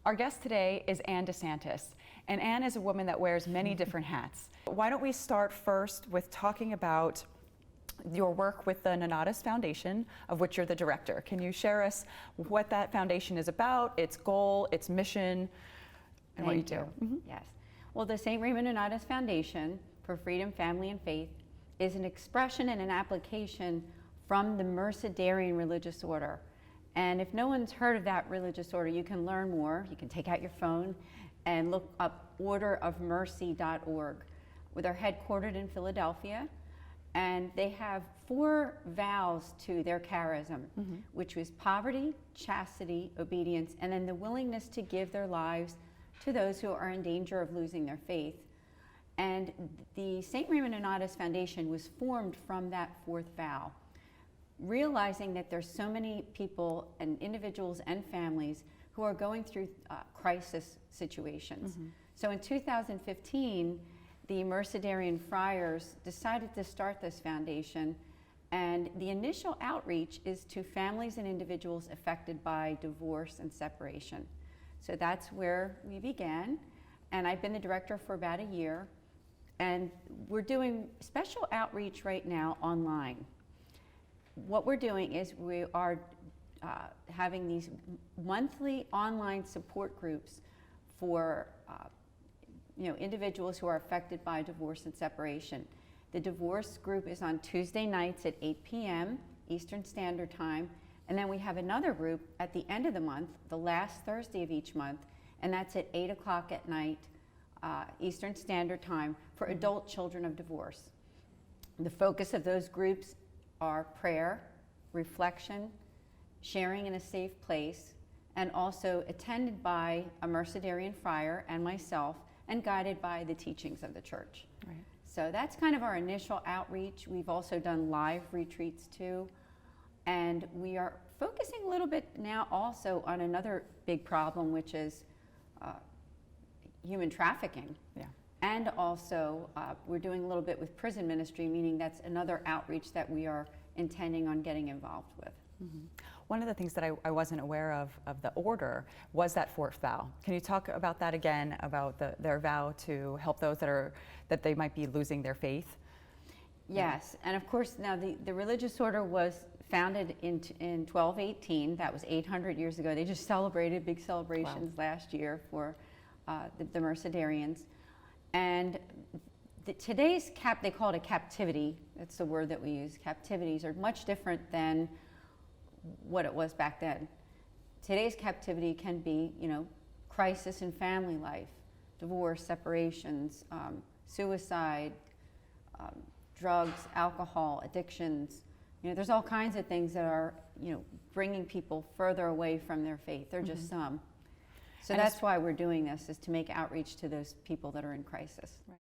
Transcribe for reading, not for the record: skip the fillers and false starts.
Our guest today is DeSantis, and Ann is a woman that wears many different hats. Why don't we start first with talking about your work with the Nonatus Foundation, of which you're the director. Can you share us what that foundation is about, its goal, its mission, and what you do? Yes. Well, the St. Raymond Nonatus Foundation for Freedom, Family, and Faith is an expression and an application from the Mercedarian religious order. And if no one's heard of that religious order, you can learn more. You can take out your phone and look up orderofmercy.org. They're headquartered in Philadelphia. And they have 4 vows to their charism, which was poverty, chastity, obedience, and then the willingness to give their lives to those who are in danger of losing their faith. And the St. Raymond Nonatus Foundation was formed from that 4th vow, realizing that there's so many people and individuals and families who are going through crisis situations. So in 2015, the Mercedarian friars decided to start this foundation, and the initial outreach is to families and individuals affected by divorce and separation. So that's where we began, and I've been the director for about a year, and we're doing special outreach right now online. What we're doing is we are having these monthly online support groups for individuals who are affected by divorce and separation. The divorce group is on Tuesday nights at 8 p.m. Eastern Standard Time, and then we have another group at the end of the month, the last Thursday of each month, and that's at 8 o'clock at night Eastern Standard Time for adult children of divorce. The focus of those groups are prayer, reflection, sharing in a safe place, and also attended by a Mercedarian friar and myself, and guided by the teachings of the church. Right. So that's kind of our initial outreach. We've also done live retreats too. And we are focusing a little bit now also on another big problem, which is human trafficking. Yeah. And also we're doing a little bit with prison ministry, meaning that's another outreach that we are intending on getting involved with. One of the things that I wasn't aware of the order was that 4th vow. Can you talk about that again, about their vow to help those that they might be losing their faith? Yes, and of course now the religious order was founded in 1218. That was 800 years ago. They just celebrated big celebrations last year for the Mercedarians. And today's they call it a captivity. That's the word that we use. Captivities are much different than what it was back then. Today's captivity can be, crisis in family life, divorce, separations, suicide, drugs, alcohol, addictions. There's all kinds of things that are, bringing people further away from their faith. They're just some. So that's why we're doing this, is to make outreach to those people that are in crisis. Right.